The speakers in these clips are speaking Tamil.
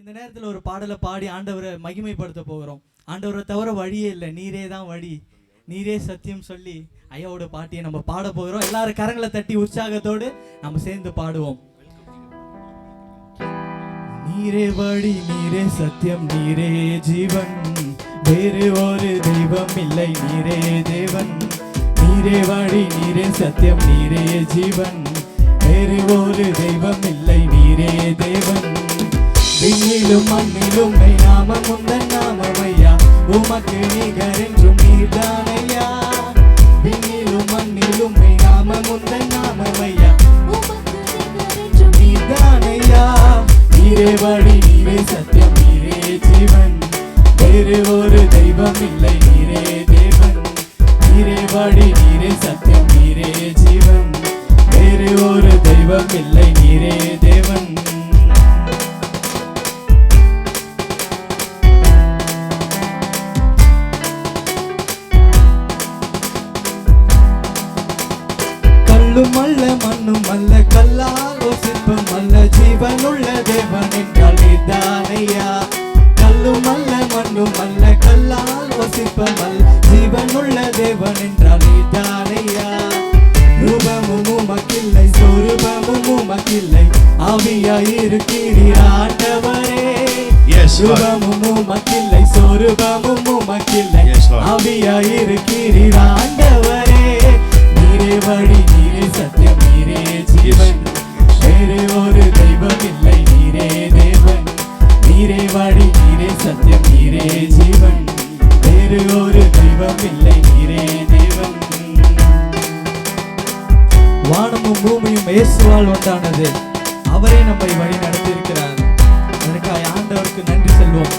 இந்த நேரத்தில் ஒரு பாடலை பாடி ஆண்டவரை மகிமைப்படுத்த போகிறோம். ஆண்டவரை தவிர வழியே இல்லை, நீரே தான் வழி, நீரே சத்தியம் சொல்லி ஐயாவோட பாட்டியை நம்ம பாட போகிறோம். எல்லாரும் கரங்களை தட்டி உற்சாகத்தோடு நம்ம சேர்ந்து பாடுவோம். நீரே வழி, நீரே சத்தியம், நீரே ஜீவன், வேறு ஒரு தெய்வம் இல்லை, நீரே தேவன். நீரே வழி, நீரே சத்தியம், நீரே ஜீவன், வேறு ஒரு தெய்வம் இல்லை, நீரே தேவன். விண்ணிலும் மண்ணிலும் நாமம் உந்தன் நாமம் ஐயா, உமக்கு நிகர் என்றும் நீர்தானையா. விண்ணிலும் மண்ணிலும் நாமம் உந்தன் நாமம் ஐயா, உமக்கு நிகர் என்றும் நீர்தானையா. நீரே வழி, நீரே சத்தியம், நீரே ஜீவன், வேறு ஒரு தெய்வம் இல்லை, நீரே தேவன். நீரே வழி, நீரே சத்தியம், நீரே ஜீவன், வேறு ஒரு தெய்வம் இல்லை, நீரே தேவன். கல்லும் அல்ல மண்ணும் அல்ல, கல்லாலோ சிற்பம் அல்ல, ஜீவனுள்ள தேவன் என்றால் நீதானையா. கல்லும் அல்ல மண்ணும் அல்ல, கல்லாலோ சிற்பம் அல்ல, ஜீவனுள்ள தேவன் என்றால் நீதானையா. ரூபமும் உமக்கில்லை, சொரூபமும் உமக்கில்லை, ஆவியாயிருக்கிறீர் ஆண்டவரே. ரூபமும் உமக்கில்லை, சொரூபமும் உமக்கில்லை, ஆவியாயிருக்கிறீர் ஆண்டவரே. நீரே வழி, நீரே சத்தியம், நீரே ஜீவன், வேறு ஒரு தெய்வம் இல்லை, நீரே தேவன். நீரே வழி, நீரே சத்தியம், நீரே ஜீவன், வேறு ஒரு தெய்வம் இல்லை, நீரே தேவன். வானமும் பூமியும் இயேசுவால் உண்டானது, அவரே நம்மை வழி நடத்தியிருக்கிறார். அதற்காக ஆண்டவருக்கு நன்றி சொல்வோம்.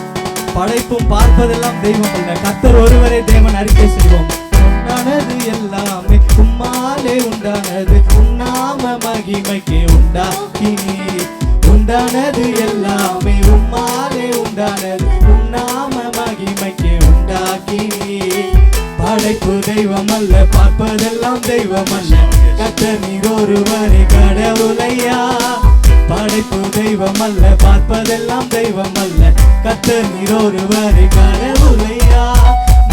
படைப்பும் பார்ப்பதெல்லாம் தெய்வம் அல்ல, கர்த்தர் ஒருவரே தேவன் அறிக்கை செய்வோம். உண்டானது எல்லாமே உம்மாலே உண்டானது, உன்னாம மகிமைக்கு உண்டாக்கினீர். உண்டானது எல்லாமே உம்மாலே உண்டானது, உன்னாம மகிமைக்கு உண்டாக்கினீர். படைப்பு தெய்வம் அல்ல, பார்ப்பதெல்லாம் தெய்வம் அல்ல, கர்த்தர் நீர் ஒருவரே கடவுளையா. படைப்பு தெய்வம் அல்ல, பார்ப்பதெல்லாம் தெய்வம் அல்ல, கர்த்தர் நீர் ஒருவரே கடவுளையா.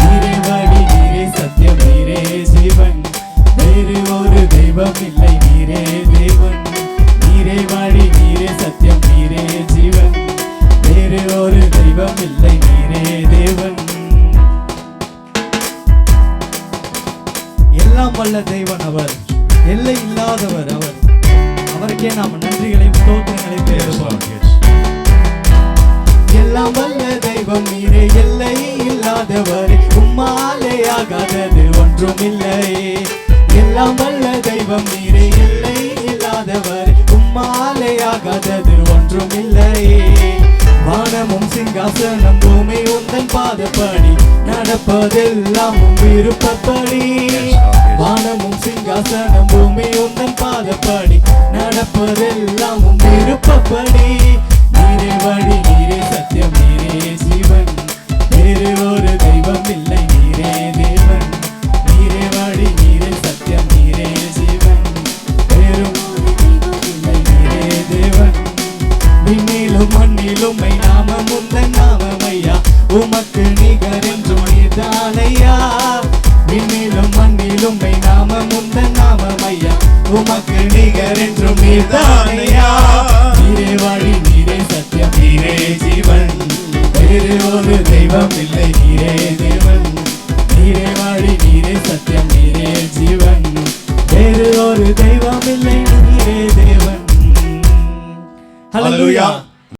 நீரே வழி, நீரே சத்தியம், நீரே ஜீவன், வேறு ஒரு தெய்வம் இல்லை, நீரே தேவன். நீரே வழி, நீரே சத்தியம், நீரே ஜீவன், வேறு ஒரு தெய்வம் இல்லை, நீரே தேவன். எல்லாம் வல்ல தெய்வன் அவர், எல்லை இல்லாதவர் அவர். அவருக்கே நாம் நன்றிகளையும் ஸ்தோத்திரங்களையும் பேசுவோம். எல்லாம் வல்ல தெய்வம் நீரே, எல்லை இல்லாதவர், உம்மாலே ஆகாதது ஒன்றும் இல்லை. எல்லாம் வல்ல தெய்வம் நீரே, எல்லை இல்லாதவர், உம்மாலே ஆகாதது ஒன்றும் இல்லை. வானமும் சிங்காசனம் பூமி உந்தன் பாதப்படி, நடப்பதெல்லாம் உம் விருப்பப்படி. வானமும் சிங்காசனம் பூமி உந்தன் பாதப்படி, நடப்பதெல்லாம் உம் விருப்பப்படி. நீரே வழி, நீரே சத்தியம், நீரே ஜீவன், வேறு ஒரு தெய்வம் இல்லை, நீரே தேவன். நீரே வழி, நீரே சத்தியம், நீரே ஜீவன், வேறு ஒரு தெய்வம் இல்லை, நீரே தேவன். விண்ணிலும் மண்ணிலும் நாமம் உந்தன் நாமம் ஐயா, உமக்கு நிகர் என்றும் நீர்தானையா. விண்ணிலும் மண்ணிலும் நாமம் உந்தன் நாமம் ஐயா, உமக்கு நிகர் என்றும் நீர்தானையா. நீரே வழி, நீரே சத்தியம், நீரே ஜீவன், வேறு ஒரு தெய்வம் இல்லை, நீரே தேவன். நீரே வழி, நீரே சத்தியம், நீரே ஜீவன், வேறு ஒரு தெய்வம் இல்லை.